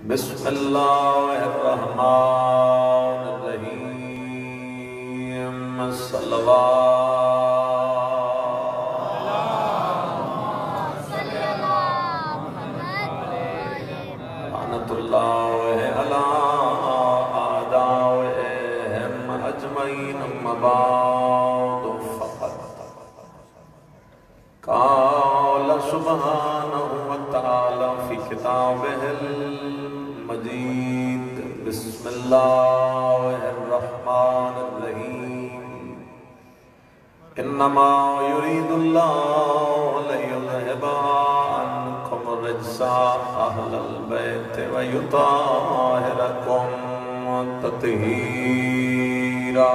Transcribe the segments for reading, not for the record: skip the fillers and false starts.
بسم اللہ الرحمن الرحیم لعنت اللہ علی اعدائہم اجمعین اما بعد فقط قال سبحانہ وتعالی فی کتابہ المجید بسم اللہ الرحمن الرحیم انما یرید اللہ لیذہب عنکم الرجس اہل البیت ویطہرکم تطہیرا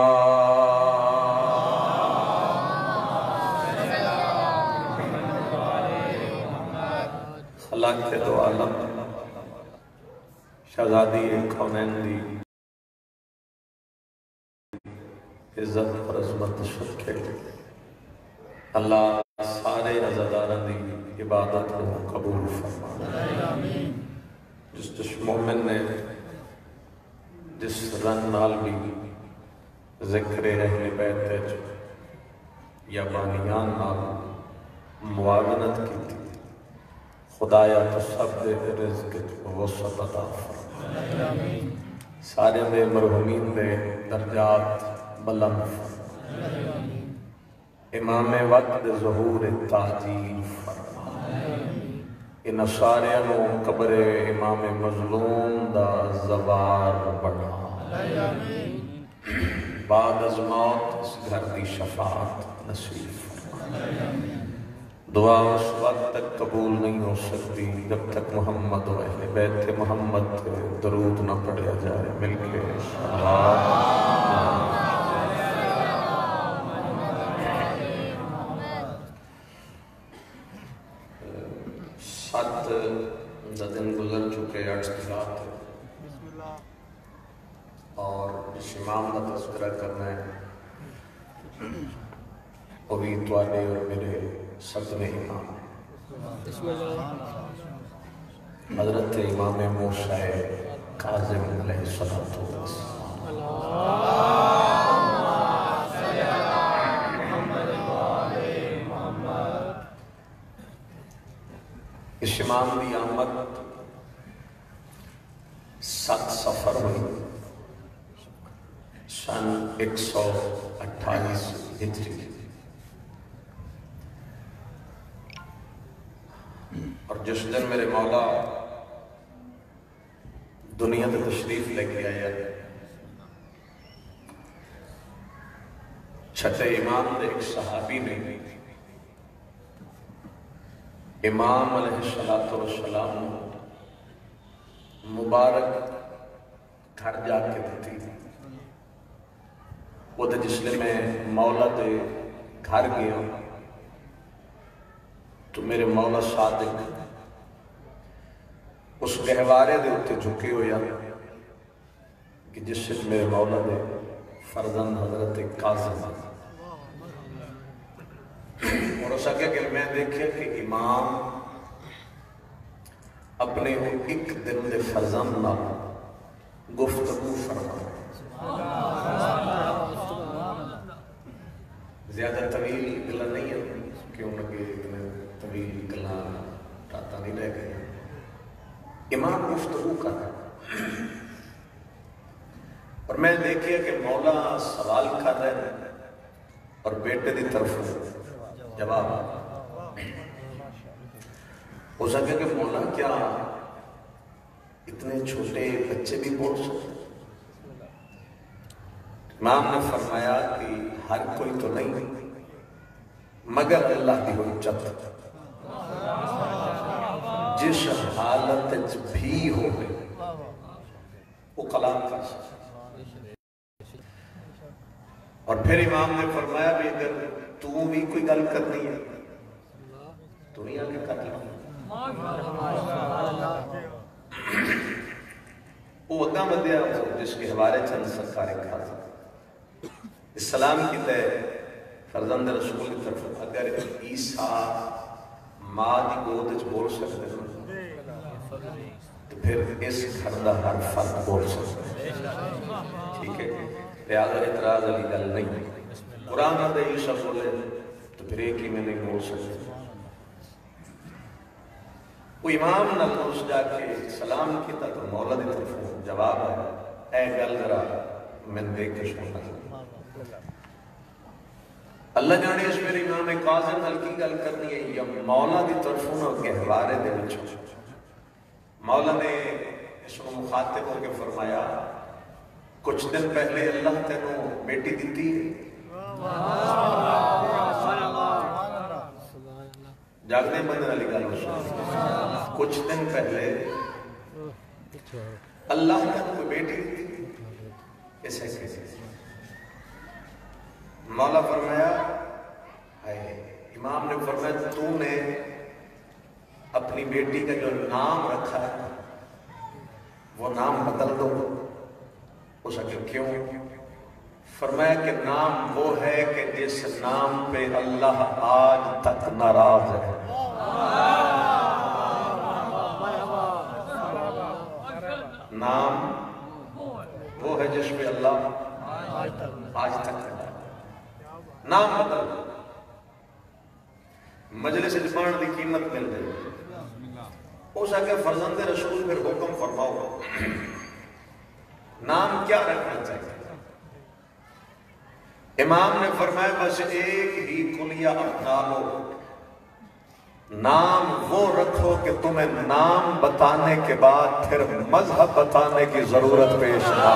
خلاق کے دو عالم شہزادی کونین دی عزت اور عظمت شکر اللہ سارے عزاداران دی عبادت کو قبول فرما جس مومن نے جس رن نال بھی ذکر اہل بیت یا بانیان نال معاونت کی تھی خدایا تو سب دے رزق وسعت عطا فرما سارے دے مرحومین دے درجات بلند فرما امام وقت ظہور تاجیل فرما ان سارے انو قبر امام مظلوم دا زوار بنا بعد از موت اس گھر دی شفاعت نصیب فرما دعا اس وقت تک قبول نہیں ہو سکتی جب تک محمد و اہل بیت محمد درود نہ پڑھیا جائے مل کے سات دن گزر چکے 8 رات اور اس امام کا تذکرہ کرنا ہے وہ بھی توالے اور میرے صدر امام حضرت امام موسیٰ کاظم علیہ السلام اس امام دی آمد 7 سفر ہوئی سن 128 ہجری اور جس دن میرے مولا دنیا میں تشریف لے کے آیا چھٹے امام دے ایک صحابی نے امام علیہ السلام مبارک گھر جا کے دیتی وہ دے جس لئے میں مولا دے گھر گیا تو میرے مولا صادق اس گہوارے دے ہوتے جھکے ہویا کہ جس سے میرے مولا دے فرزند حضرت کاظم اور اس آگے کہ میں دیکھے کہ امام اپنے ایک دن دے فرزند نہ گفتگو فرما زیادہ طویل گلہ نہیں ہے کیوں لگے طویل گلہ ٹاتا نہیں رہ گئے امام گفتگو کر رہا اور میں دیکھیا کہ مولا سوال کر رہے ہیں اور بیٹے دی طرف جواب ہو سکے کہ مولا کیا اتنے چھوٹے بچے بھی بول سکتے امام نے فرمایا کہ ہر کوئی تو نہیں مگر اللہ کی ہوئی چت جس حالت بھی ہو گئے وہ کلام کر سکتا اور پھر امام نے فرمایا بھی اگر تو بھی کوئی گل کرنی ہے تو ہی آگے کر لیں وہ اگا مدیا جس کے حوالے چند سرکار کھاتا اسلام کی تے فرزند رسول کی طرف اگر عیسیٰ ماں دی گود بول سکتے ہیں تو پھر اس گھر دا ہر فرد بول سکتا ہے. ٹھیک ہے، لہذا اعتراض علی گل نہیں. قرآن دے عیسیٰ بولے تو پھر ایک ہی میں نہیں بول سکتے. وہ امام نہ اس جا کے سلام کیتا تو مولا دی طرف جواب ہے اے گل ذرا میں دیکھ کے سننا. اللہ جانے اس میرے امام کاظم نال کی گل کرنی ہے یا مولا دی طرف نہ گہوارے دے وچ. مولا نے اس کو مخاطب ہو کے فرمایا کچھ دن پہلے اللہ تینوں بیٹی دیتی ہے. جاگنے بندے والی گل کچھ دن پہلے اللہ تینوں کوئی بیٹی دیتی ایسے کیسے. مولا فرمایا امام نے فرمایا تو نے اپنی بیٹی کا جو نام رکھا ہے وہ نام بدل دو. اس کے کیوں؟ فرمایا کہ نام وہ ہے کہ جس نام پہ اللہ آج تک ناراض ہے. نام وہ ہے جس پہ اللہ آج تک نام بدل. مجلس جبان دی قیمت مل جائے. اس آگے فرزند رسول پھر حکم فرماؤ نام کیا رکھنا چاہیے. امام نے فرمایا بس ایک ہی کلیہ اپنا لو. نام وہ رکھو کہ تمہیں نام بتانے کے بعد پھر مذہب بتانے کی ضرورت پیش نہ.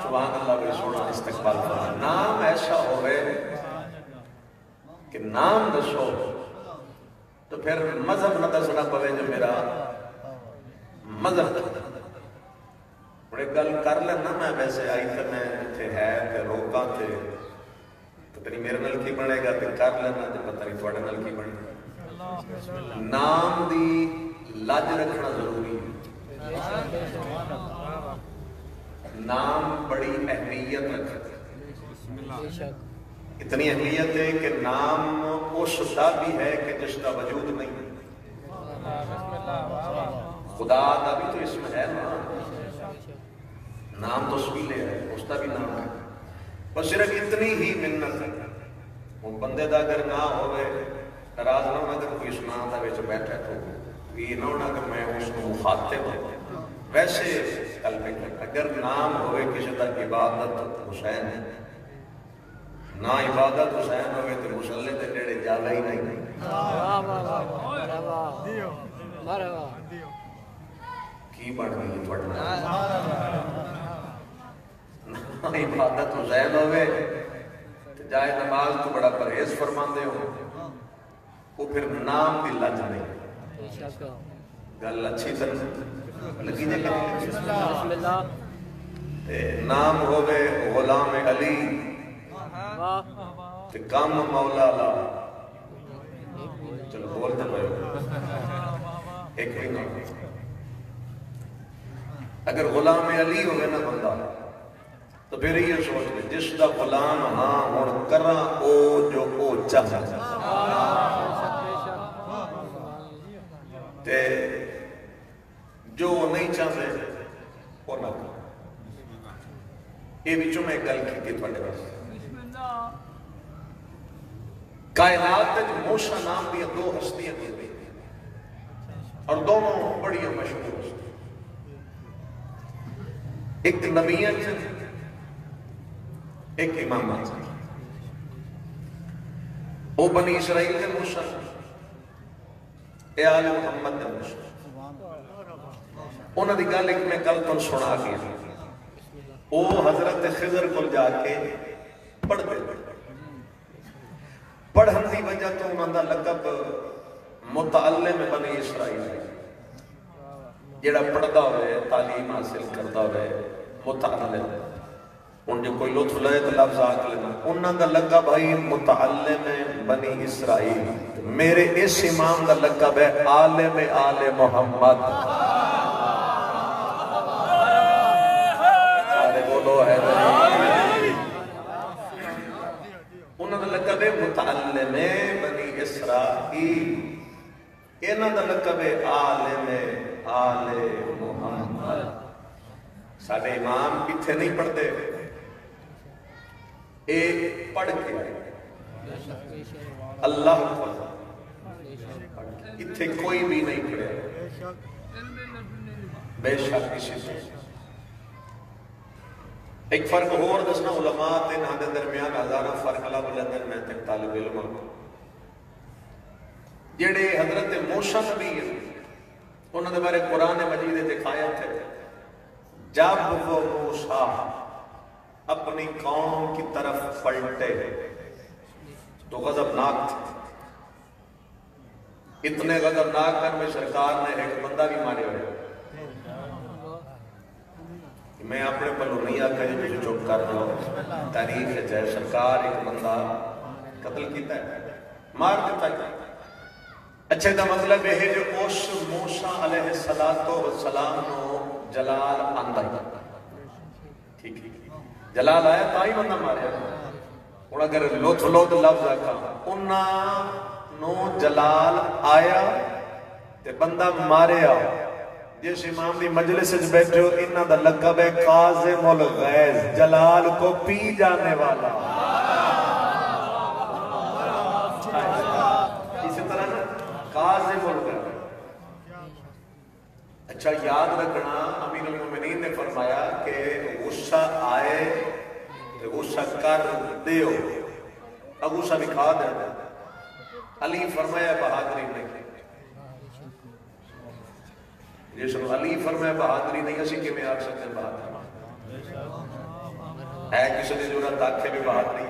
سبحان اللہ بھی سونا استقبال فرمایا. نام ایسا ہوئے کہ نام دسو تو پھر مذہب نہ دسنا پوے جو میرا مذہب. بڑے گل کر لینا میں ویسے آئی تو میں اتنے ہے کہ روکاں تھے پتہ نہیں میرے نال کی بنے گا تو کر لینا تو پتہ نہیں تھوڑے نال کی بنے گا. نام دی لاج رکھنا ضروری ہے. نام بڑی اہمیت رکھتا ہے. اتنی اہمیت ہے کہ نام اس دا بھی ہے کہ جس کا وجود نہیں. خدا دا بھی تو اسم ہے نا. نام تو سویلے ہے اس کا بھی نام ہے. بس صرف اتنی ہی منت ہے وہ بندے دا اگر نہ ہوئے ناراض نہ ہونا اگر کوئی اس نام دا وچ بیٹھا تو یہ نہ ہونا کہ میں اس کو مخاطب ہوں. ویسے اگر نام ہوئے کسی دا عبادت حسین ہے نہ عبادت حسین ہوئے تو مسلح تے نیڑے جاوے ہی نہیں. کی بڑھ گئی پڑھنا عبادت حسین ہوئے جائے نماز تو بڑا پرہیز فرماندے ہو وہ پھر نام دی لج نہیں. گل اچھی طرح لگی جائے کہ نام ہوئے غلام علی تے کام مولا لا. چلو بولتے پڑے ایک ہی نام. اگر غلام علی ہوئے نا بندہ تو پھر یہ سوچ لے جس دا غلام ہاں اور کرا او جو او چاہتا تے جو نہیں چاہتے وہ نہ کرو. یہ بچوں میں گل کی تھوڑے پاس کائنات موسیٰ نام دیا دو ہستیاں دی اور دونوں بڑی مشہور ہستی. ایک نبیت ایک امامت. وہ بنی اسرائیل کے موسیٰ اے آل محمد کے موسیٰ انہوں نے گل ایک میں کل تن سنا گیا. وہ حضرت خضر کو جا کے پڑھ دے پڑھن دی وجہ تو انہوں نے لقب متعلم بنی اسرائیل ہے. جڑا پڑھدا ہوئے تعلیم حاصل کردا ہوئے متعلم ان جو کوئی لطف لے تو لفظ آکھ لینا انہوں دا لقب بھائی متعلم بنی اسرائیل. میرے اس امام دا لقب ہے عالم آل محمد. سارے بولو ہے انہوں دا لقب ہے متعلم بنی اسرائیل. انہاں دا لقب ہے عالم آل محمد. ساڈے امام اتنے نہیں پڑھتے، اے پڑھ کے اللہ اتنے کوئی بھی نہیں پڑھے بے شک کسی سے. ایک فرق اور دسنا علماء تے نہ دے درمیان ہزاروں فرق اللہ بلندن میں تک طالب علم جڑے حضرت موسیٰ نبی ہیں انہوں نے بارے قرآن مجید دکھایا تھے جب وہ موسیٰ اپنی قوم کی طرف پلٹے تو غضبناک تھے. اتنے غضبناک کر میں سرکار نے ایک بندہ بھی مارے ہوئے. میں اپنے پلو نہیں آکا جو مجھے چوک کر رہا ہوں، تاریخ ہے جائے سرکار ایک بندہ قتل کیتا ہے، مار دیتا ہے. اچھے دا مطلب ہے جو اس موسیٰ علیہ السلام نو جلال آندہ ٹھیک جلال آیا تاہی بندہ مارے اور اگر لوت لفظ آکا انہاں نو جلال آیا تے بندہ مارے آؤ. جس امام دی مجلس سے بیٹھے ہو انہاں دا لقب ہے قاظم الغیظ، جلال کو پی جانے والا. اسی طرح نا قاظم الغیظ. اچھا یاد رکھنا امیر المومنین نے فرمایا کہ غصہ آئے تو غصہ کر دیو، اب غصہ دکھا دے. علی فرمایا بہادری نہیں، جس نے علی فرمایا بہادری نہیں، اسی کے میں آگ سکتے ہیں بہادری ہے. کسی نے جرات آنکھیں بھی بہادری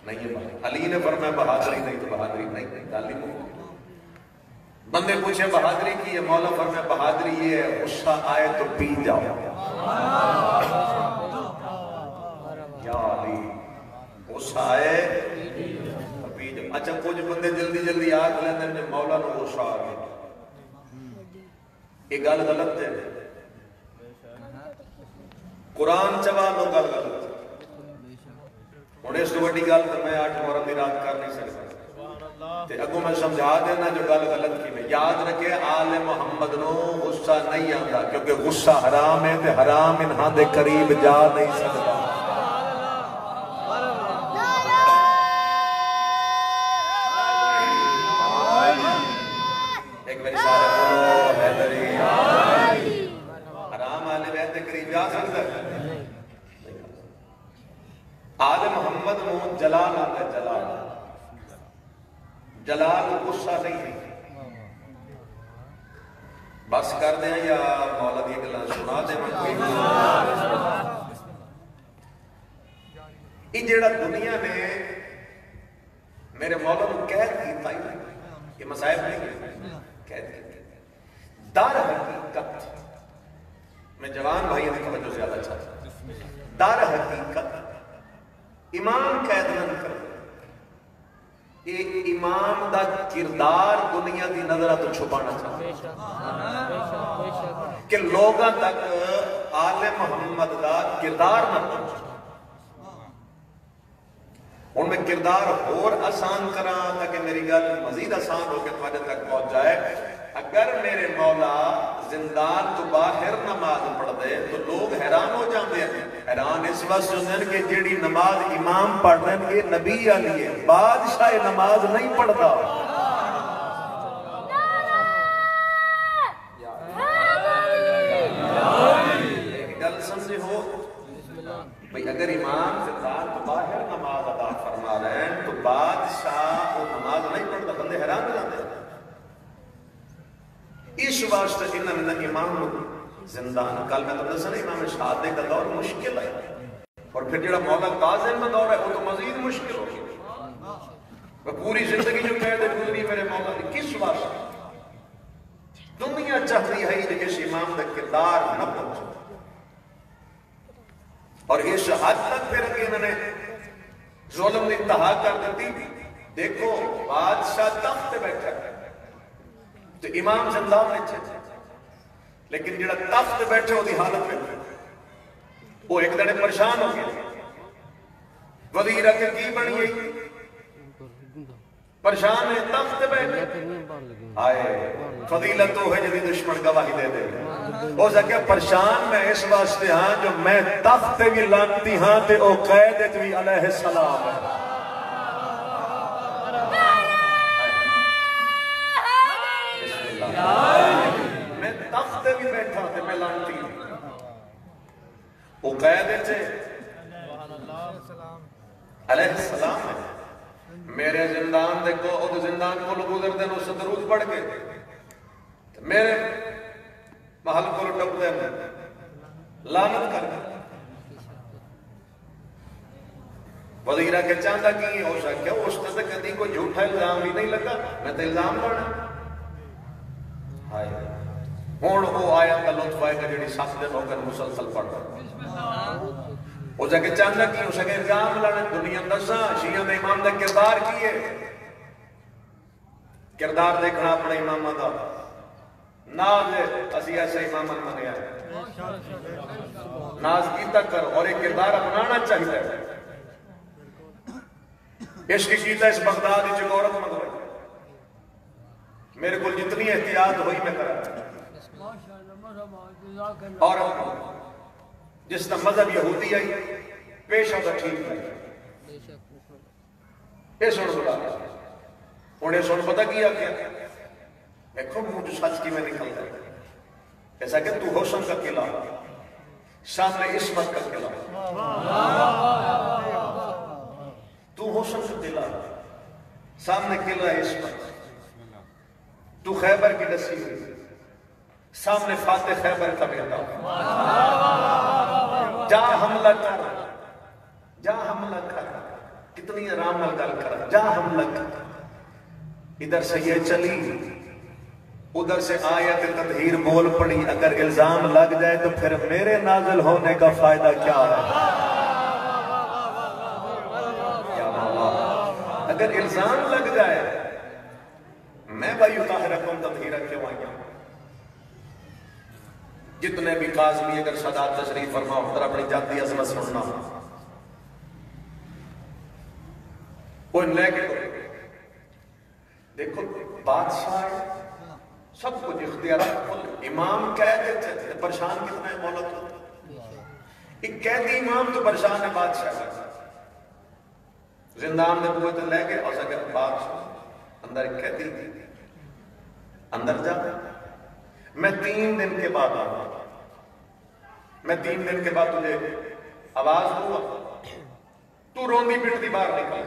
نہیں ہے بہادری. علی نے فرمایا بہادری نہیں تو بہادری نہیں. گالی بندے پوچھے بہادری کی ہے، مولا فرمایا بہادری یہ ہے غصہ آئے تو پی جاؤ. یا علی غصہ آئے تو پی جاؤ. اچھا کچھ بندے جلدی جلدی آگ لیندے نے مولا نو غصہ آ گیا، یہ گل غلط ہے. قرآن چوا لو گل غلط ہے. ہوں اس کو بڑی گل تو میں 8 محرم کی رات کر نہیں سکتا تے اگوں میں سمجھا دینا جو گل غلط کی میں. یاد رکھے آل محمد نو غصہ نہیں آتا کیونکہ غصہ حرام ہے تے حرام انہاں دے قریب جا نہیں سکتا. ایک میری سارے بولو حیدری حرام آل بیت کے قریب جا سکتا ہے. آل محمد نو جلال آتا ہے. جلال جلال غصہ نہیں ہے. بس کر دیں یا مولا دی گلاں سنا دیں میں کوئی یہ جیڑا دنیا نے میرے مولا کو قید کیتا ہی یہ مسائب نہیں ہے. قید کیتا در حقیقت میں جوان بھائی نے توجہ زیادہ چاہتا ہوں. در حقیقت امام قید نہ کر ایک امام دا کردار دنیا دی نظرہ تو چھپانا چاہتا کہ لوگاں تک آل محمد دا کردار نہ پہنچا. ان میں کردار اور آسان کراں تاکہ میری گل مزید آسان ہو کے تمہارے تک پہنچ جائے. اگر میرے مولا زندان تو باہر نماز پڑھ دے تو لوگ حیران ہو جاندے ہیں. حیران اس وقت جو ہیں کہ جیڑی نماز امام پڑھ رہے ہیں یہ نبی علی ہے، بادشاہ نماز نہیں پڑھتا. ایک گل سمجھے ہو بھئی اگر امام زندان تو باہر نماز ادا فرما رہے ہیں تو بادشاہ وہ نماز نہیں پڑھتا. بندے حیران ہو جاتے ہیں. اس واسطے انہوں نے امام زندان کل میں تو دسنا امام شہادے کا دور مشکل ہے اور پھر جڑا مولا قاظم کا دور ہے وہ تو مزید مشکل ہو گئی. پوری زندگی جو قید گزری میرے مولا نے کس واسطے دنیا چاہتی ہے کہ اس امام کا کردار نہ پہنچے. اور اس حد تک پھر کہ انہوں نے ظلم انتہا کر دیتی. دیکھو بادشاہ تخت پہ بیٹھا ہے تو امام زندان میں چھے لیکن جڑا تخت بیٹھے ہو دی حالت میں وہ ایک دنے پریشان ہو گیا. وزیر اگر کی بنی ہے پریشان ہے تخت بیٹھے آئے فضیلت تو ہے جدی دشمن گواہی دے دے ہو سکے پریشان میں اس واسطے ہاں جو میں تخت بھی لانتی ہاں تے او قیدت بھی علیہ السلام ہے میں تخت بھی بیٹھا تے میں لانتی وہ قیدت علیہ السلام ہے میرے زندان دیکھو او زندان کو لوگ گزر دیں اسے درود پڑھ کے میرے محل کو ٹپ دیں لعنت کر وزیرہ کے چاندہ کی ہو سکیا اس نے کدی کوئی جھوٹا الزام بھی نہیں لگا میں تو الزام پڑھنا آئے ہون وہ آیا کا لطف آئے گا جڑی ساتھ دن ہو کر مسلسل پڑھ رہا وہ جگہ چاندہ کی اس اگر الزام لڑنے دنیا نزا شیعہ میں امام دا کردار کیے کردار دیکھنا اپنے امام دا ناز اسی ایسے امام منے آئے ناز کیتا کر اور ایک کردار اپنانا چاہیے عشق کیتا اس بغداد چک عورت مغرب میرے کو جتنی احتیاط ہوئی میں کرا اور جس طرح مذہب یہودی آئی پیش ہوتا ٹھیک ہے یہ سن بلا انہیں سن پتا کیا کیا ایکھو مجھے سچ کی میں نکل گیا ایسا کہ تو حسن کا قلعہ سامنے عصمت کا قلعہ تو حسن کا قلعہ سامنے قلعہ عصمت تو خیبر کی ڈسی ہوئی سامنے فاتح خیبر کا بیٹا جا حملہ کر جا حملہ کر کتنی آرام گل کر جا حملہ کر ادھر سے یہ چلی ادھر سے آیت تطہیر بول پڑی اگر الزام لگ جائے تو پھر میرے نازل ہونے کا فائدہ کیا ہے اگر الزام لگ جائے میں بھائی طاہرکم تطہیرہ کیوں آئیا جتنے بھی قاضی اگر صدات تشریف فرماؤ اگر اپنی جاتی عظمت سننا وہ لے کے دیکھو بادشاہ سب کچھ اختیارات امام قید ہے پریشان کتنا ہے مولا تو ایک قیدی امام تو پریشان ہے بادشاہ زندان میں کوئی تو لے کے اور اگر بادشاہ اندر ایک قیدی اندر جا میں 3 دن کے بعد آؤں میں 3 دن کے بعد تجھے آواز ہوا تو روندی پٹتی باہر نکل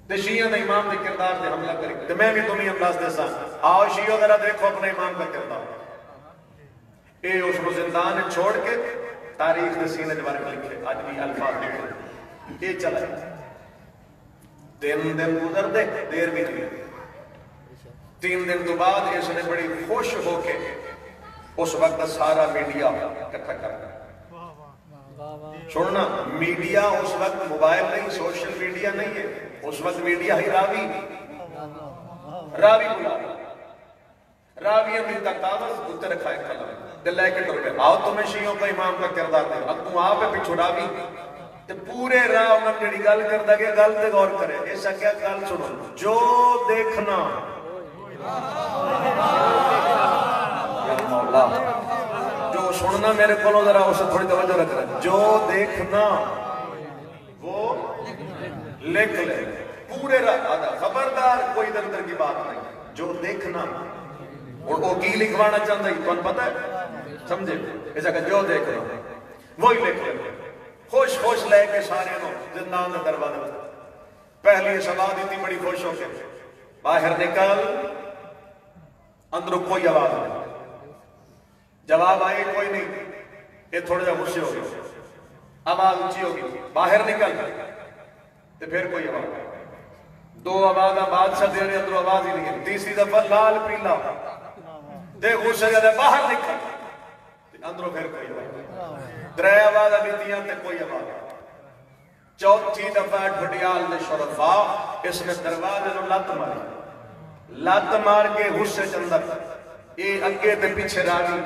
تے شیعہ نے امام دے کردار دے حملہ کری تے میں بھی تمہیں انداز دے سا آؤ شیعہ ذرا دیکھو اپنے امام کا کردار اے اس کو زندان چھوڑ کے تاریخ دے سینے دے بارے لکھے آج بھی الفاظ لکھے یہ چلا 3 دن گزر دے دیر بھی نہیں 3 دن تو بعد اس نے بڑی خوش ہو کے اس وقت سارا میڈیا اکٹھا کر چھوڑنا میڈیا اس وقت موبائل نہیں سوشل میڈیا نہیں ہے اس وقت میڈیا ہی راوی بلا راوی امی کا کاغذ اتنے رکھا ہے قلم دل لے کے ٹر گئے آؤ تمہیں شیعوں کا امام کا کردار دے اب تم آپ پچھو راوی تے پورے راہ انہوں نے جڑی گل کر دا کہ گل تے غور کرے ایسا کیا گل سنو جو دیکھنا جو سننا میرے کو ذرا اسے تھوڑی توجہ رکھ رہا ہے جو دیکھنا وہ لکھ لے پورے راہ خبردار کوئی در در کی بات نہیں جو دیکھنا اور وہ کی لکھوانا چاہتا ہے تو پتہ ہے سمجھے ایسا کہ جو دیکھنا وہی لکھ لے خوش خوش لے کے سارے نو زندان کا دروازہ پہلی سبا دیتی بڑی خوش ہو کے باہر نکل اندروں کوئی آواز نہیں جواب آئے کوئی نہیں یہ تھوڑے جا غصے ہو گئے آواز اونچی ہوگی باہر نکل تو پھر کوئی آواز نہیں 2 آواز بادشاہ دے رہے اندروں آواز ہی نہیں تیسری دفعہ لال پیلا دے غصے جاتے باہر نکل اندروں پھر کوئی آواز نہیں 3 آواز لیتیاں تے کوئی آواز نہیں 4تھی دفعہ ڈھڈیال نے شرفا اس نے دروازے نو لت مار کے غصے چندر یہ اگے تے پیچھے راگی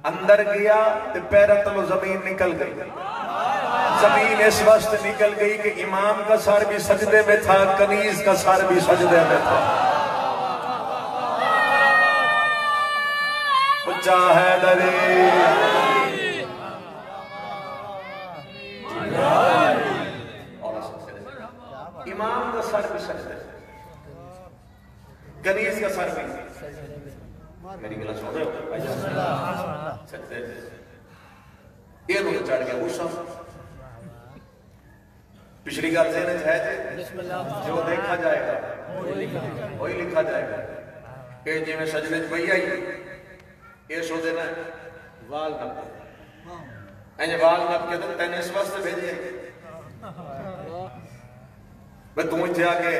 اندر گیا تے پیرہ تلو زمین نکل گئی زمین اس وقت نکل گئی کہ امام کا سر بھی سجدے میں تھا، کنیز کا سر بھی سجدے میں تھا. اچھا ہے دری امام کا سر بھی سجدے کنیز کا سر بھی. میری گلا سن رہے ہو؟ سجدے یہ لوگ چڑھ گیا غصہ. پچھلی گل ذہن ہے جو دیکھا جائے گا وہی لکھا جائے گا. کہ جی میں سجدے پئی آئی یہ سو دینا وال نپ اینجے وال نپ کے تو تین اس واسطے بھیجے بھئی تم اتھے آگے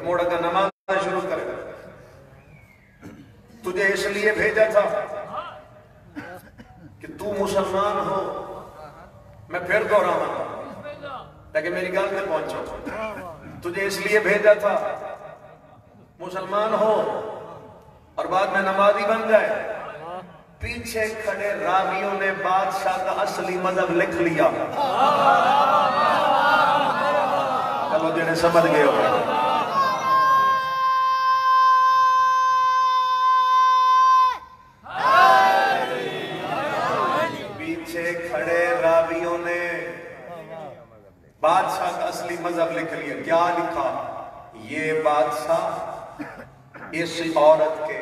موڑا کا نماز شروع کرے تجھے اس لیے بھیجا تھا کہ تو مسلمان ہو. میں پھر دہراواں تاکہ میری گل میں پہنچو. تجھے اس لیے بھیجا تھا مسلمان ہو اور بعد میں نمازی بن جائے. پیچھے کھڑے راویوں نے بادشاہ کا اصلی مذہب لکھ لیا. چلو جنہیں سمجھ گئے ہو. بادشاہ کا اصلی مذہب لکھ لیا. کیا لکھا؟ یہ بادشاہ اس عورت کے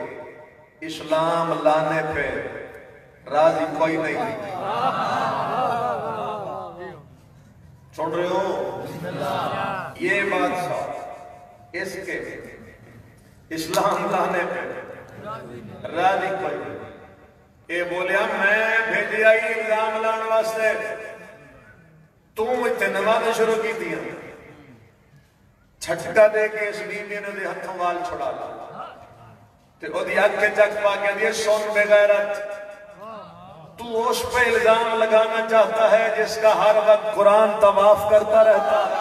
اسلام لانے پہ راضی کوئی نہیں. سن رہے ہو؟ یہ بادشاہ اس کے اسلام لانے پہ راضی کوئی نہیں. یہ بولیا میں بھیجی آئی الزام لانے واسطے تم اتنے نمازیں شروع کی دیا. چھٹکا دے کے اس بیوی نے دے ہتھوں وال چھڑا لا تے او دی اگ کے چک پا کے دیئے سن بے غیرت تو اس پہ الزام لگانا چاہتا ہے جس کا ہر وقت قرآن طواف کرتا رہتا ہے.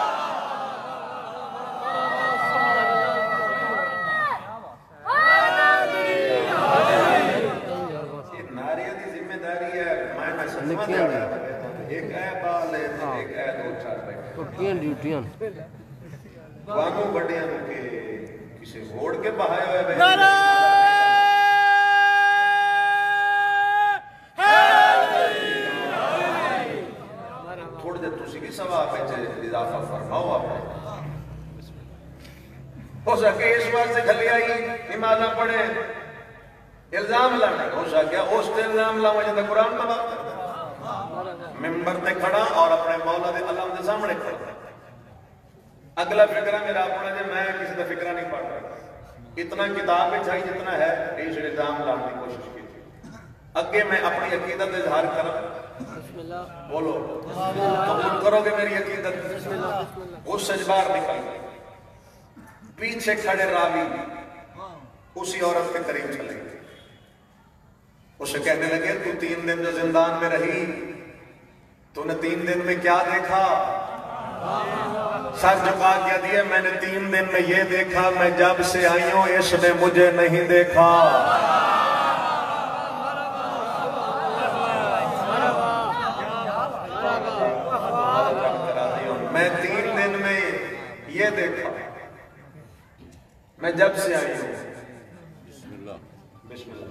یہ ناریہ دی ذمہ داری ہے. میں سنما دیا رہا ہے ایک ہے بال ہے ایک ہے دو چار بیٹھے ڈیوٹیاں وانو بڑے ہیں کہ کسی ووڑ کے بہائے ہوئے بہنے تھوڑ دے تسی کی ثواب ہے اضافہ فرماؤ آپ نے. ہو سکے اس بار سے کھلی آئی نمازہ پڑھے الزام لانے ہو سکے اس تے الزام لاؤں جاتا قرآن کا بات ممبر تے کھڑا اور اپنے مولا دے علم دے سامنے کھڑا. اگلا فکرہ میرا اپنا جے میں کسی دا فکرہ نہیں پڑھ رہا. اتنا کتاب چاہیے جتنا ہے اس الزام لانے کی کوشش کی تھی. اگے میں اپنی عقیدت اظہار کروں. بولو قبول کرو گے میری عقیدت؟ اس سجبار نکل گئی. پیچھے کھڑے راوی اسی عورت کے قریب چلے گئے. اسے کہنے لگے تو 3 دن جو زندان میں رہی تو نے 3 دن میں کیا دیکھا؟ سر جھکا کیا دیا میں نے 3 دن میں یہ دیکھا میں جب سے آئی ہوں اس نے مجھے نہیں دیکھا. میں 3 دن میں یہ دیکھا میں جب سے آئی ہوں. بسم اللہ.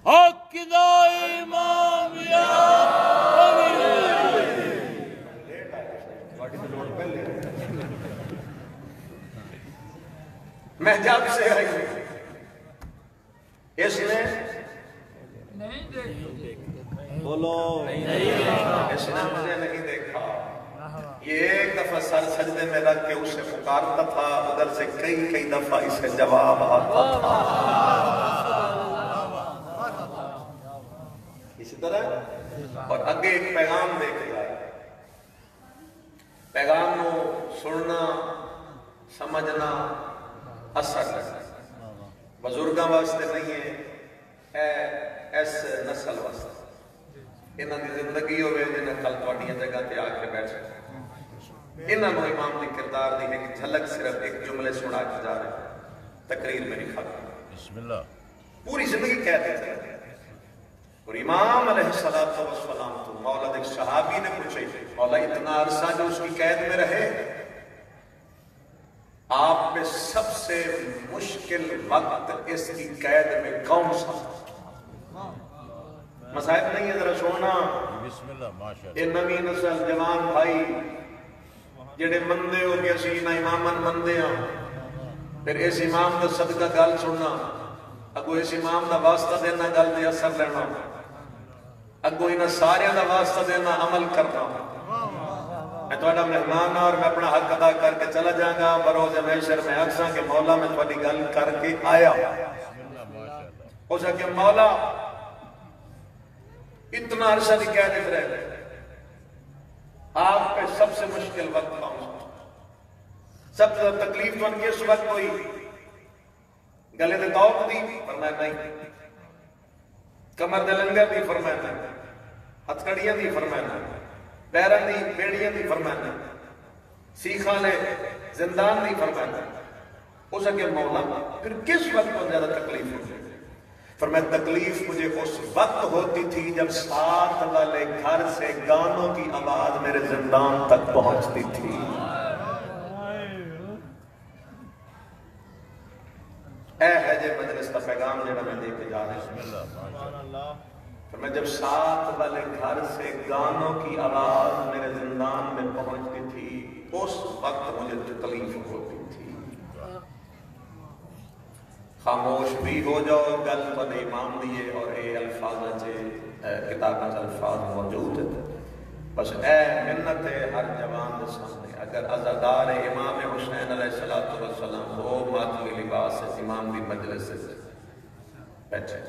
حق دا امام یا میں جب سے آئی ہوں اس نے بولو اس نے مجھے نہیں دیکھا. یہ ایک دفعہ سر سجدے میں رکھ کے اسے پکارتا تھا ادھر سے کئی دفعہ اسے جواب آتا تھا. اسی طرح اور آگے ایک پیغام دے کے آیا. پیغام نو سننا سمجھنا اثر بزرگاں واسطے نہیں ہے ایس نسل واسطے. انہاں دی زندگی ہوئے جنہیں کل توڑیاں جگہ تے آ کے بیٹھ سکتے. انہاں نو امام دی کردار دی ایک جھلک صرف ایک جملے سنا کے جا رہے ہیں. تقریر میری ختم. بسم اللہ. پوری زندگی کہتے تھے اور امام علیہ السلام تو مولا ایک صحابی نے پوچھے مولا اتنا عرصہ جو اس کی قید میں رہے آپ پہ سب سے مشکل وقت اس کی قید میں کون سا؟ مسائب نہیں ہے ذرا سونا یہ نوی نسل جوان بھائی جڑے مندے ہو گیا سی نہ امامن مندے ہاں پھر اس امام دا صدقہ گل سننا اگو اس امام دا واسطہ دینا گل دے اثر لینا اگو انہاں سارے دا واسطہ دینا عمل کرنا میں توڑا مہمان اور میں اپنا حق ادا کر کے چلا جاؤں گا بروز محشر میں اکساں کہ مولا میں تھوڑی گل کر کے آیا ہو سکے مولا اتنا عرصہ دی قیادت رہے آپ پہ سب سے مشکل وقت پہنچا سب سے تکلیف تو ان کی اس وقت ہوئی گلے دے توق دی فرمایا نہیں کمر دے لنگر دی فرمایا نہیں ہتھکڑیاں دی فرمایا نہیں پیرن دی بیڑیاں دی فرمایا نہیں سیخاں لے زندان دی فرمایا نہیں ہو سکے مولا پھر کس وقت کو زیادہ تکلیف ہوئی فرمایا تکلیف مجھے اس وقت ہوتی تھی جب ساتھ والے گھر سے گانوں کی آواز میرے زندان تک پہنچتی تھی اے ہے جے مجلس کا پیغام جڑا میں دے کے جا رہے ہیں فرمایا جب ساتھ والے گھر سے گانوں کی آواز میرے زندان میں پہنچتی تھی اس وقت مجھے تکلیف ہوتی تھی خاموش بھی ہو جاؤ گل پر امام دیئے اور اے الفاظ اچھے کتابیں الفاظ موجود ہیں بس اے منت ہر جوان دے سامنے اگر عزادار امام حسین علیہ السلام ہو ماتمی لباس امام دی مجلس سے بیٹھے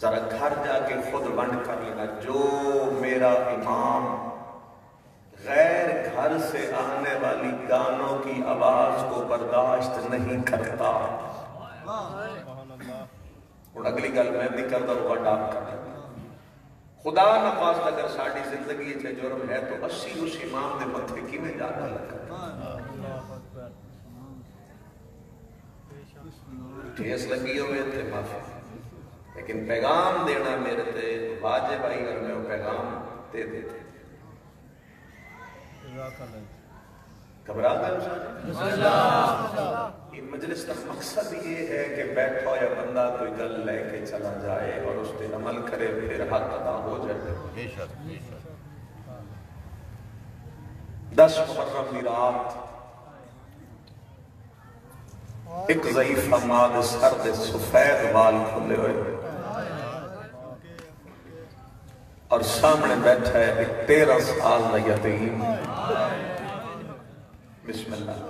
ذرا گھر جا کے خود ونڈ کر لینا جو میرا امام غیر گھر سے آنے والی گانوں کی آواز کو برداشت نہیں کرتا اور اگلی گل میں بھی کردہ ہوا ڈاک کرتا خدا نخواست اگر ساڑھی زندگی چھے جرم ہے تو اسی اس امام دے متھے کی میں جانا لگا ٹھیس لگی ہوئے تھے معافی لیکن پیغام دینا میرے تے واجب آئی اور میں وہ پیغام دے دیتے گھبرا گئے یہ مجلس کا مقصد یہ ہے کہ بیٹھو یا بندہ کوئی گل لے کے چلا جائے اور اس پہ عمل کرے پھر حق ادا ہو جائے 10 محرم کی رات ایک ضعیف ماد سرد سفید بال کھلے ہوئے اور سامنے بیٹھا ہے ایک 13 سال کا یتیم بسم اللہ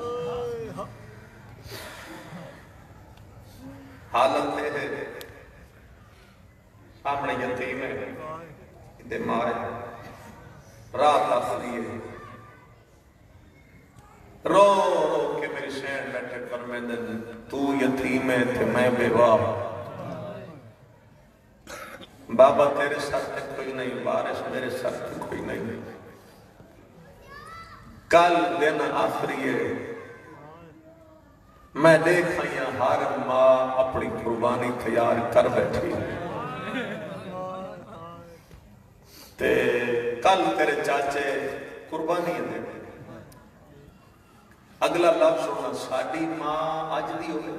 حالت میں ہے سامنے یتیم ہے ادھے مارے رات آخری ہے رو رو کہ میری سین بیٹھے پر میں دن تو یتیم ہے تھے میں بیوہ بابا تیرے سر پہ کوئی نہیں بارش میرے سر پہ کوئی نہیں کل دن آخری ہے میں دیکھا یا ہر ماں اپنی قربانی تیار کر بیٹھی تے کل تیرے چاچے قربانی دے اگلا لفظ ہونا ساڑی ماں آج دی ہوئے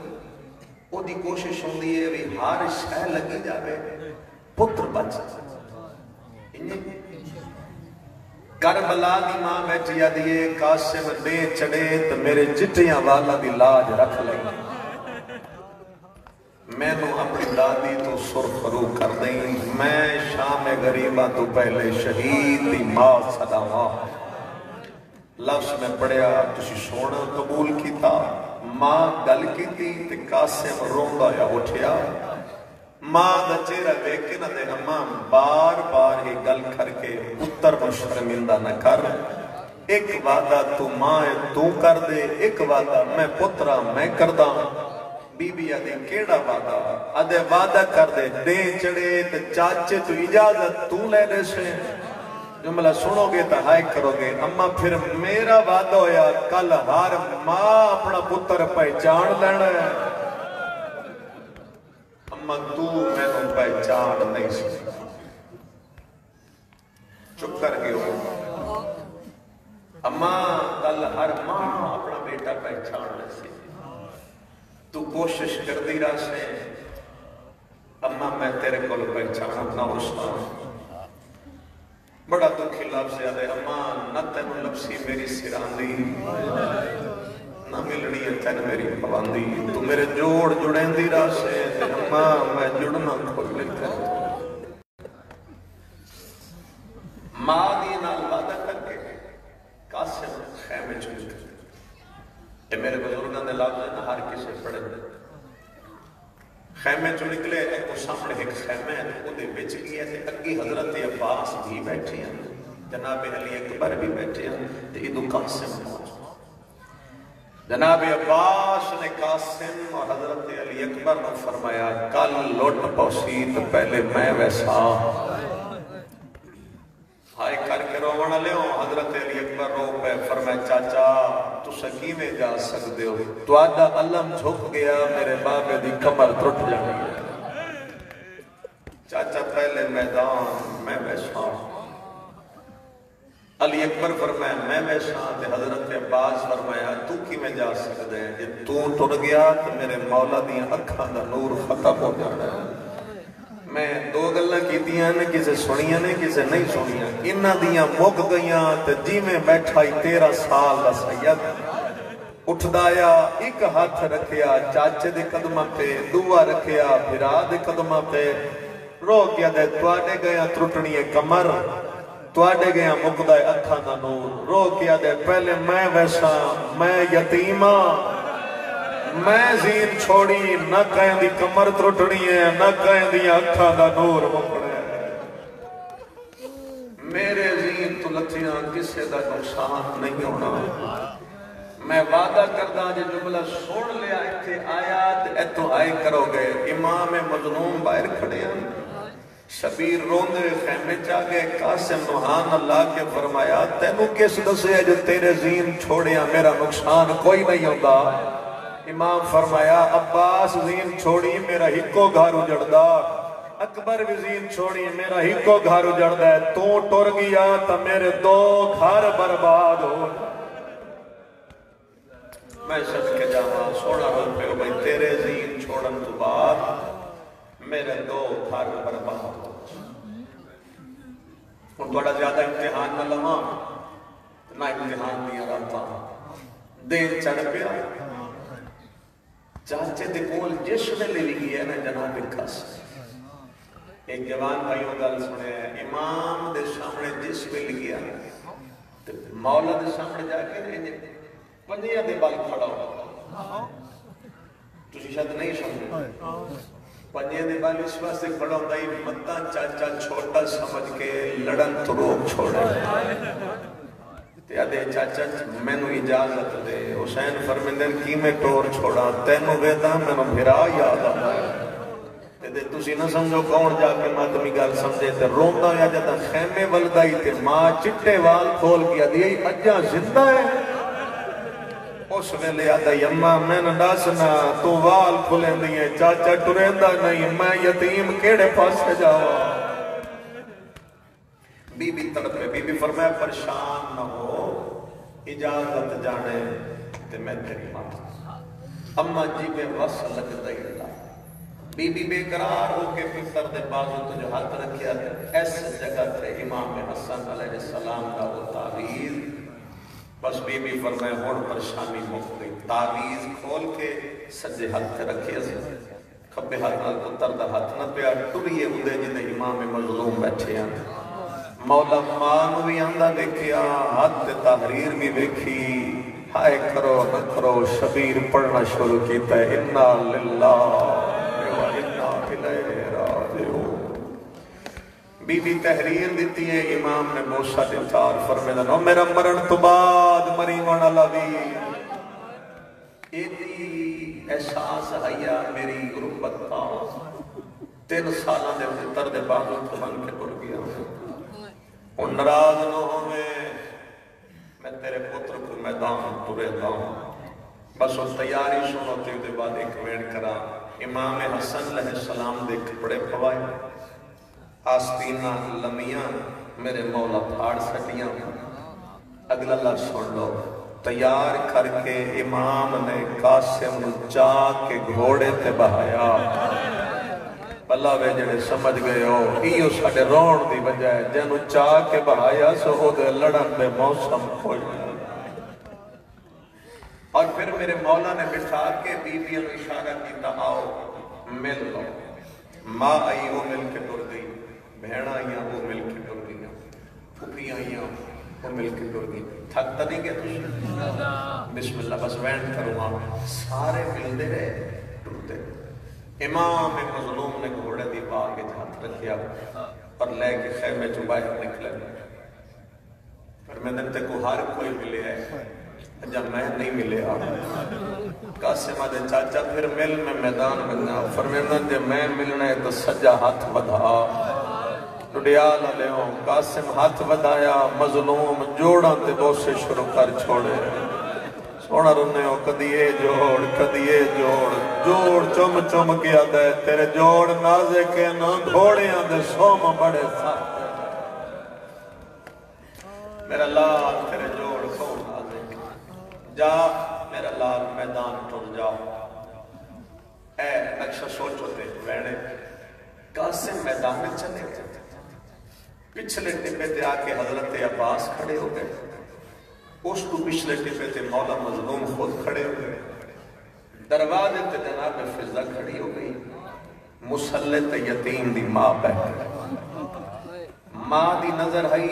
وہ دی کوشش ہوندی ہے بھی ہر شہ لگی جاوے پتر بچ کربلا دی ماں بیٹھیا دیئے قاسم دے چڑے تو میرے چٹیاں والا دی لاج رکھ لیں میں نو اپنی دادی تو سرخرو کر دیں میں شام غریبہ تو پہلے شہید دی ماں صداوا لفظ میں پڑھیا تسی سونا قبول کیتا ماں گل کیتی تے قاسم روندا یا اٹھیا ماں دا چہرہ دیکھے نہ دے اماں بار بار یہ گل کر کے پتر کو شرمندہ نہ کر ایک وعدہ تو ماں تو کر دے ایک وعدہ میں پترہ میں کردہ بی بی آدھے کیڑا وعدہ آدھے وعدہ کر دے دے چڑے تے چاچے تو اجازت تو لے دے سے جملہ سنو گے تا ہائے کرو گے اما پھر میرا وعدہ ہویا کل ہر ماں اپنا پتر پہچان لینا ہے اما تو میں نے پہچان نہیں سی چپ کر گئے ہو اما کل ہر ماں اپنا بیٹا پہچان لے سی تو کوشش کر دی رہا سے اما میں تیرے کو پہچان نہ ہوستا بڑا دکھی لفظ ہے اما نہ تینوں لفظی میری سراندی نہ ملنی ہے تین میری پواندی تو میرے جوڑ جڑیں دی راہ سے اما میں جڑنا کھول لیتا ماں دی نال وعدہ کر کے قاسم خیمے چلتے یہ میرے بزرگاں دے لفظ ہیں ہر کسے پڑھے خیمے چو نکلے ایک سامنے ایک خیمے ہے وہ دے بچ گیا تھے اگی حضرت عباس بھی بیٹھے ہیں جناب علی اکبر بھی بیٹھے ہیں تو ادو قاسم پہنچ جناب عباس نے قاسم اور حضرت علی اکبر نے فرمایا کل لوٹ پوسی تو پہلے میں ویسا ہائے کر کے رونا لے ہوں حضرت علی اکبر رو پہ فرمایا چاچا تو سکیمیں جا سکتے ہو تو آدھا علم جھک گیا میرے بابے دی کمر ٹوٹ جانی چاچا پہلے میدان میں ویسا علی اکبر فرمایا میں ویسا تے حضرت عباس فرمایا تو کی میں جا سکتے ہیں جب تو ٹوٹ گیا تو میرے مولا دی اکھاں دا نور ختم ہو جانا ہے میں دو گلہ کی دیاں نے کسے سنیاں نے کسے نہیں سنیاں انہاں دیاں مک گئیاں تے جی میں بیٹھا ہی 13 سال دا سید اٹھ دایا ایک ہاتھ رکھیا چاچے دے قدمہ پہ دعا رکھیا بھرا دے قدمہ پہ رو کیا دے توڑے گیا ترٹنی کمر توڑے گیا مقدہ اکھا دا نور رو کیا دے پہلے میں ویسا میں یتیمہ میں زین چھوڑی نہ کہیں دی کمر ترٹنی ہے نہ کہیں دی اکھا دا نور مکڑے میرے زین تو لتیاں کسے دا نقصان نہیں ہونا میں وعدہ کردہ جو جملہ سوڑ لیا ایتھے آیات ایتو آئے کرو گے امام مظلوم باہر کھڑے ہیں شبیر روندے خیمے چاہ گئے قاسم نوحان اللہ کے فرمایا تینو کس دسے ہے جو تیرے زین چھوڑیا میرا نقصان کوئی نہیں ہوتا امام فرمایا عباس زین چھوڑی میرا ہکو گھر اجڑدا اکبر بھی زین چھوڑی میرا ہکو گھر اجڑدا ہے تو ٹر گیا تا میرے دو گھر برباد ہو میں سچ کے جاواں سوڑا رول پہ ہو بھئی تیرے زین چھوڑن تو بعد میرے دو گھر برباد ہو ان توڑا زیادہ امتحان نہ لما نہ امتحان دیا رہتا دین چڑھ پیا چاچے دے کول جشن لے لی ہے نا جناب کس ایک جوان بھائیوں گل سنے ہیں امام دے سامنے جشن لے گیا مولا دے سامنے جا کے پنجیاں دے بال کھڑا ہو تو شاید نہیں سمجھے پنجیاں دے بال اس واسطے کھڑا ہوتا ہی متہ چاچا چھوٹا سمجھ کے لڑن تو روک چھوڑے دے چاچا میں نو اجازت دے حسین فرمیندر کی میں ٹور چھوڑا تینو ویدہ میں نو بھرا یاد آتا ہے دے تُسی نہ سمجھو کون جا کے ماتمی گال سمجھے تے روندہ یا جاتا خیمے والدائی تے ماں چٹے وال کھول کیا دیئی اجا زندہ ہے اس میں لے آتا یمہ میں نہ ڈاسنا تو وال کھولیں دیئے چاچا ٹریندہ نہیں میں یتیم کیڑے پاس سے جاؤ بی بی تڑپے بی بی فرمایا پریشان نہ ہو اجازت جانے تے میں تیری مات اما جی میں وصل لگ دائی اللہ بی بی بے قرار ہو کے پتر دے بازو تجھے ہاتھ رکھیا تھے ایسے جگہ تھے امام حسن علیہ السلام کا وہ تعویز بس بی بی فرمایا ہوڑ پریشانی مک گئی تعویز کھول کے سجے ہاتھ رکھیا سے کھبے ہاتھ نہ پتر دا ہاتھ نہ پیا ٹریے اندے جنہیں امام مظلوم بیٹھے ہیں مولا مان بھی اندہ دیکھیا حد تحریر بھی دیکھی ہائے کرو نہ کرو شبیر پڑھنا شروع کیتا ہے انا للہ و انا الیہ راجعون بی بی تحریر دیتی ہے امام نے موسیٰ دیتار فرمیدہ نو میرا مرن تو بعد مریمن اللہ بھی ایتی احساس حیاء میری غربت کا 3 سالہ دے پتر دے بازو تو بن کے ٹر گیا ان نراز نہ ہوئے میں تیرے پتر کو میدان ترے داؤں بس اس تیاری سنو تے دے بعد ایک ویڑ کرا امام حسن علیہ السلام دے کپڑے پوائے آستینہ لمیاں میرے مولا پھاڑ سٹیاں اگلا لفظ سن لو تیار کر کے امام نے قاسم چاہ کے گھوڑے تے بہایا اللہ وے جڑے سمجھ گئے ہو ایو ساڑے رون دی وجہ ہے جنو چاہ کے بہایا سو ہو دے لڑن دے موسم کوئی اور پھر میرے مولا نے بٹھا کے بی بی اشارہ کیتا آؤ مل لو ماں آئی وہ مل کے ٹر گئی بہن آئیاں وہ مل کے ٹر گئی پھوپھی آئیاں وہ مل کے ٹر گئی تھکتا نہیں گیا تجھے بسم اللہ بس وینڈ کروں سارے ملتے رہے ٹرتے امام مظلوم نے گھوڑے دی باغ کے ہاتھ رکھیا اور لے کے خیمے چو باہر نکلے پھر میں نے کو ہر کوئی ملے ہے جب میں نہیں ملے قاسم دے چاچا پھر مل میں میدان بننا فرمینا جب میں ملنا ہے تو سجا ہاتھ بدھا ڈیال لے ہوں قاسم ہاتھ بدھایا مظلوم جوڑاں تے بوسے شروع کر چھوڑے سونا رنے ہو کدیے جوڑ جوڑ چم چم کیا دے تیرے جوڑ نازے کے نا گھوڑیاں دے سوم بڑے ساتھ میرا لال تیرے جوڑ کھوڑ نازے جا میرا لال میدان ٹر جا اے نقشہ سوچو تے ویڑے قاسم میدان میں چلے گئے پچھلے ٹپے تے آکے حضرت عباس کھڑے ہو گئے اس کو پچھلے ٹپے تے مولا مظلوم خود کھڑے ہو گئے دروازے تے جناب فضا کھڑی ہو گئی مسلط یتیم دی ماں بیٹھ ماں دی نظر ہے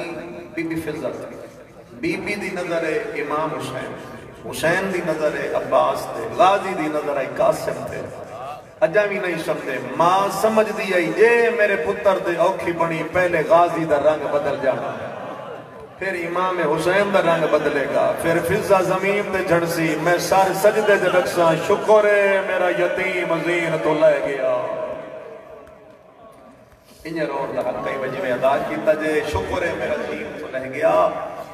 بی بی فضا بی بی دی نظر ہے امام حسین دی نظر ہے عباس تے غازی دی نظر ہے قاسم تے اجا بھی نہیں سمجھے ماں سمجھ دی آئی اے میرے پتر دے اوکھی بنی پہلے غازی دا رنگ بدل جانا پھر امام حسین دا رنگ بدلے گا پھر فضا زمین تے جھڑ سی میں سارے سجدے دے رکھساں شکر ہے میرا یتیم زین تو لے گیا انہیں روڑ دا حق کئی وجہ میں ادا کیتا جے شکر ہے میرا یتیم تو لے گیا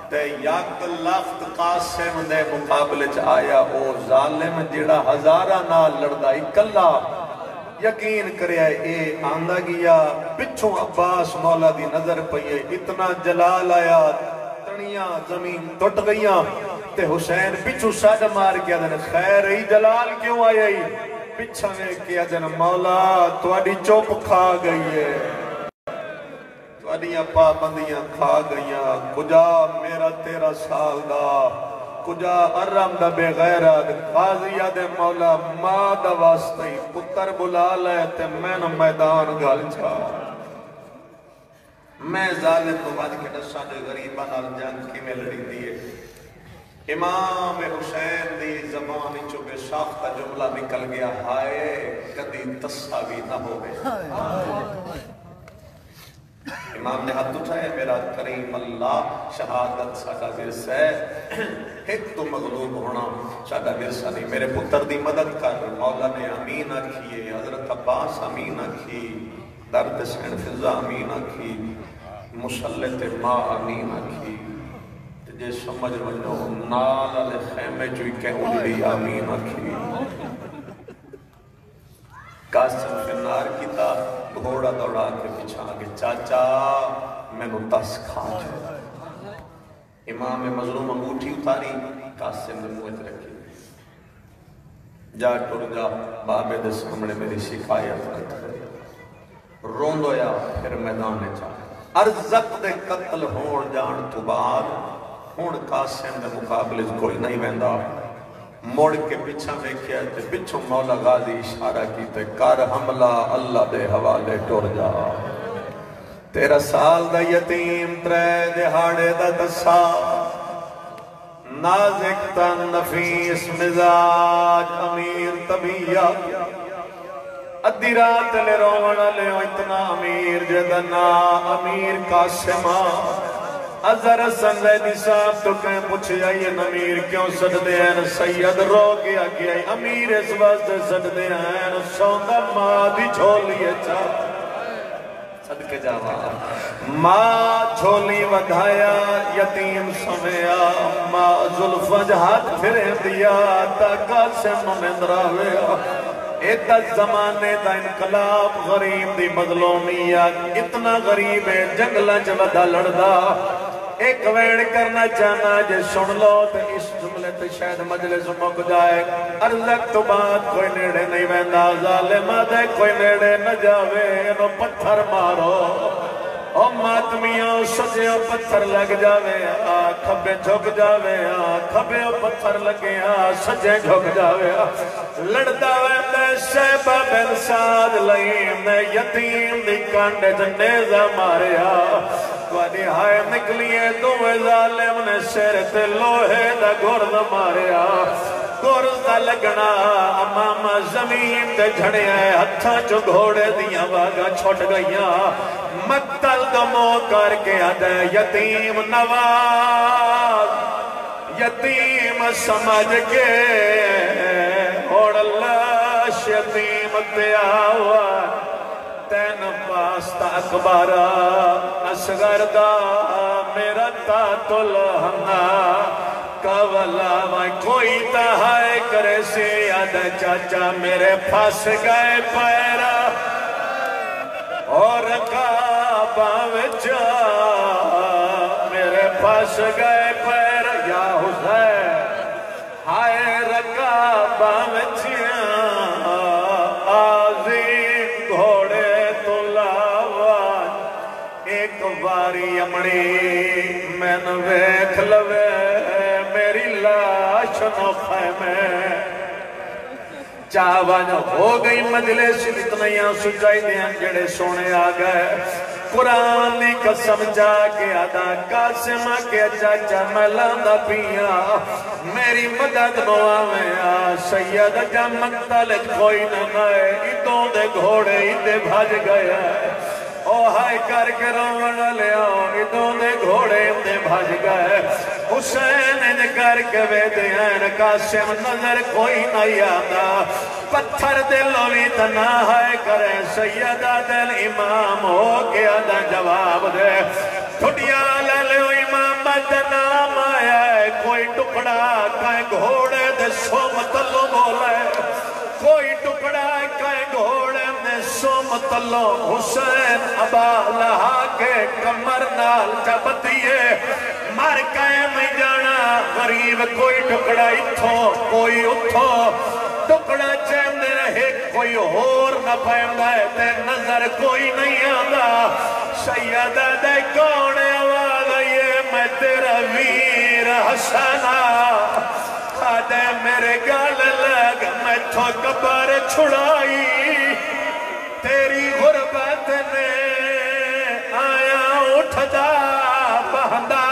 تے یک لخت قاسم دے مقابلے چ آیا او ظالم جڑا ہزارہ نال لڑدا اکلا یقین کریا اے آندا گیا پچھوں عباس مولا دی نظر پئیے اتنا جلال آیا تنیاں زمین ٹوٹ گئیاں تے حسین پچھوں ساڈ مار کے دن خیر ہی جلال کیوں آیا ہی پچھا میں کیا دن مولا تواڈی چوپ کھا گئی ہے تواڈیاں پابندیاں کھا گئیاں کجا میرا 13 سال دا کجا ارم دا بے غیرت قاضیہ دے مولا ماں دا واسطی پتر بلا لے تے میں نہ میدان گل چھا میں ظالم کو بعد کے نسان دے غریبہ نال جنگ کی میں لڑی دیئے امام حسین دی زبانی چو بے ساختہ جملہ نکل گیا ہائے کدی تصاوی نہ ہوئے امام نے حد اٹھائے میرا کریم اللہ شہادت ساڑھا ورثہ ہے ایک تو مغلوب ہونا ساڑھا ورثہ نہیں میرے پتر دی مدد کر مولا نے امین آکھیے حضرت عباس امین آکھی درد سین فضا امین آکھی مسلط ماں امین آکھی جے سمجھ ونجو نال علی خیمے چوئی کہوں لی امین آکھی قاسم فنار کیتا گھوڑا دوڑا کے پیچھا آگے چاچا میں نو تس کھا چھوڑا امام مظلوم انگوٹھی اتاری قاسم نے موت رکھی جا ٹر جا بابے دے سامنے میری شکایت کرتا رون دویا پھر میدان نے چاہا ارزق دے قتل ہون جان تو بعد ہون قاسم دے مقابلے کوئی نہیں ویندہ موڑ کے پیچھا میں کیا تے پچھوں مولا غازی اشارہ کی تے کر حملہ اللہ دے حوالے ٹور جا 13 سال دا یتیم ترے دہاڑے دا دسا نازک تن نفیس مزاج امیر طبیعہ ادھی رات لے رونا لے اتنا امیر جدنا امیر قاسمہ ازر حسن زیدی صاحب تو کہیں پوچھے آئیے امیر کیوں سجدے ہیں سید رو گیا گیا امیر اس واسطے سجدے ہیں سوندہ ماں دی جھولیے چاہ صدقے جاوا ماں جھولی ودھایا یتیم سمیا ماں ظلفہ جہات پھرے دیا تا قاسم مندرہ ہویا ایدہ زمانے دا انقلاب غریب دی مظلومیت اتنا غریب ہے جنگلہ جبدہ لڑدا ایک ویڑ کرنا چاہنا جے سن لو تو اس جملے تے شاید مجلس مک جائے ارزق تو بات کوئی نیڑے نہیں ویندہ ظالمہ دے کوئی نیڑے نہ جاوے نو پتھر مارو او ماتمیاں سجے او پتھر لگ جاوے کھبے جھک جاوے کھبے او پتھر لگے سجے جھک جاوے لڑدا ویندے شیبہ بن سعد لئیم نے یتیم دی کانڈے جنیزہ ماریا وادی ہائے نکلیے دوے ظالم نے سیر تے لوہے دا گرد ماریا گرد دا لگنا امام زمین تے جھڑے آئے ہتھاں جو گھوڑے دیاں واگا چھوٹ گئیاں مقتل دمو کر کے آدھے یتیم نواز یتیم سمجھ کے اور اللہ یتیم تے آوان تین پاستا اکبارا اصغر دا میرا تاتل ہنا کولا میں کوئی تہائے کرے سے یاد چاچا میرے پھاس گئے پیرا اور کعبہ وچا میرے پھاس گئے پیرا یا حسین ہائے رکعبہ وچا آزین گھوڑے ایک واری امڑی میں نویکھ لوے میری لاش نو خیمے چاوان ہو گئی مجلس اتنیاں سجائی دیاں جڑے سونے آگئے قرآن نے قسم جا کے آدھا قاسمہ کے چاچا ملاندہ پیا میری مدد نوا میں سید جا مقتل کوئی نہ نئے ادوں دے گھوڑے ادے بھاج گیا او ہائے کر کے روان لے آؤ ادوں دے گھوڑے ادے بھاج گئے حسین ان کر کے ویدے ہیں قاسم نظر کوئی نہیں آدھا پتھر دلوی تنا ہائے کرے سیدہ دل امام ہو کے آدھا جواب دے تھوڑیا لے امام بدنام آیا ہے کوئی ٹکڑا کہیں گھوڑے دے سو مطلو بولے کوئی ٹکڑا کہیں گھوڑے دے سو مطلو حسین ابا لہا کے کمر نال جبتیے مر کہیں میں جانا غریب کوئی ٹکڑا اتھو کوئی اتھو ٹکڑا چیندے رہے کوئی اور نہ پہمدہ ہے تے نظر کوئی نہیں آدھا سیدہ دے کونے آواز یہ میں تیرا ویر حسنہ آدھے میرے گال لگ میں تو کبار چھڑائی تیری غربت نے آیا اٹھدا بہندہ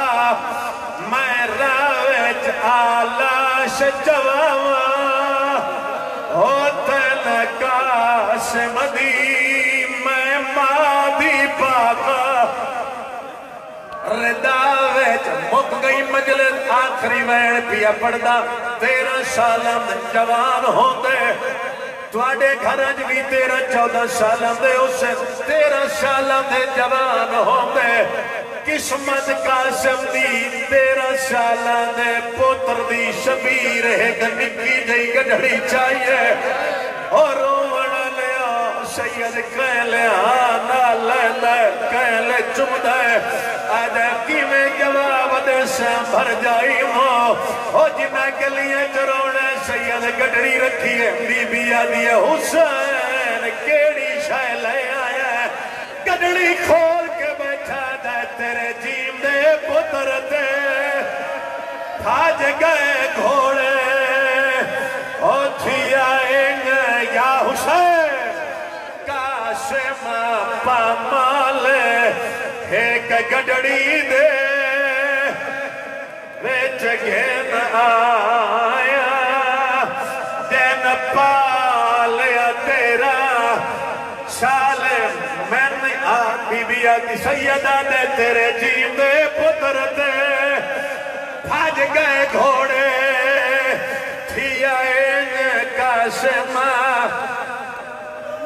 میں راوج آلاش جواما ہوتن قاسم دی میں مادی پاکا رداویج مک گئی مجلس آخری وین پیا پڑھدا 13 سالم جوان ہوندے تواڈے گھرج بھی 13-14 سالم دے اسے 13 سالم دے جوان ہوندے قسمت قاسم دی 13 سالم دے پوتر دی شبیر ہے نکی جئی گڑھڑی چاہیے اور روڑ لیا سید کہہ لیا نالے لے کہہ لے چمدے آدھے کی میں جواب دے سے بھر جائی ہو جنہ کے لیے جروڑے سید گڑھڑی رکھی ہے بی بی آدھی حسین کیڑی شاہ لے آیا گڑھڑی کھول کے بیٹھا دے تیرے جیم دے پتر دے بھاج گئے گھوڑے او تھی آئیں یا حسین قاسم پامالے ایک گڑڑی دے ویچ گھن آیا دین پالیا تیرا سالم میں بی بی آتی سیدہ دے تیرے جیم دے پتر دے بھاج گئے گھوڑے تھی آئیں قاسم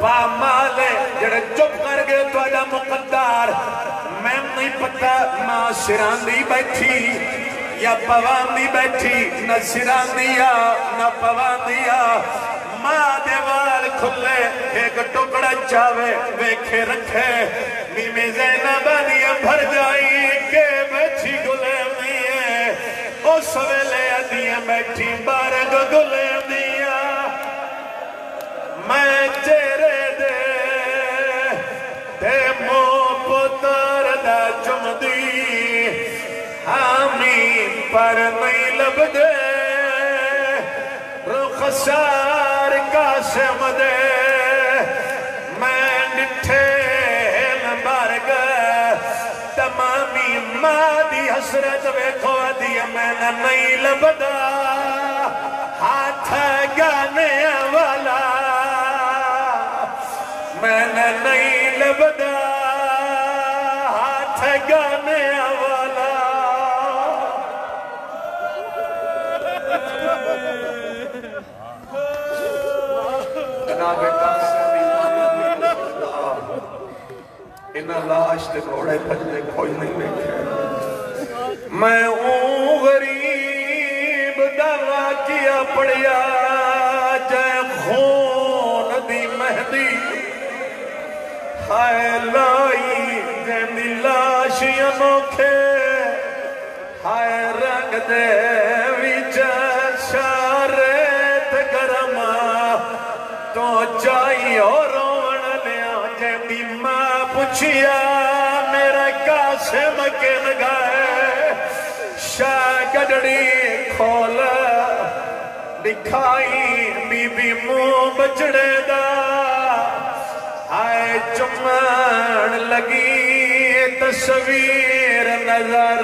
پامالے جڑے چپ کر گئے تو آجا مقدار میں نہیں پتا ماں سران دی بیٹھی یا پوان دی بیٹھی نہ سران دیا نہ پوان دیا ماں دے وال کھلے ایک ٹکڑا چاوے ویکھے رکھے میمی زینب دیا بھر جائی کے بیٹھی گلے میے او سویلے دیا بیٹھی بارگ گلے دیا میں تیرے دے مو پتر دا چم دی حامی پر نہیں لب دے رخسار قاسم دے میں نٹھے لبارگ تمامی مادی حسرت ویکھو دیا میں نہیں لب دا ہاتھ گانے والا میں نہیں لب دا ہاتھ گانے والا جناب قاسم انہاں لاش تے گھوڑے پجنے کوئی نہیں بیٹھے میں اون غریب دعویٰ کیا پڑیا جائے خون دی مہدی ہائے لائی جیندی لاشی انوکھے ہائے رنگ دے ویچہ شارت گرما تو چاہی اور روڑ لیا جیندی ماں پوچھیا میرا قاسم کے لگائے شاہ گڑڑی کھول دکھائی بی بی منہ بچڑے دا آئے چمن لگی تصویر نظر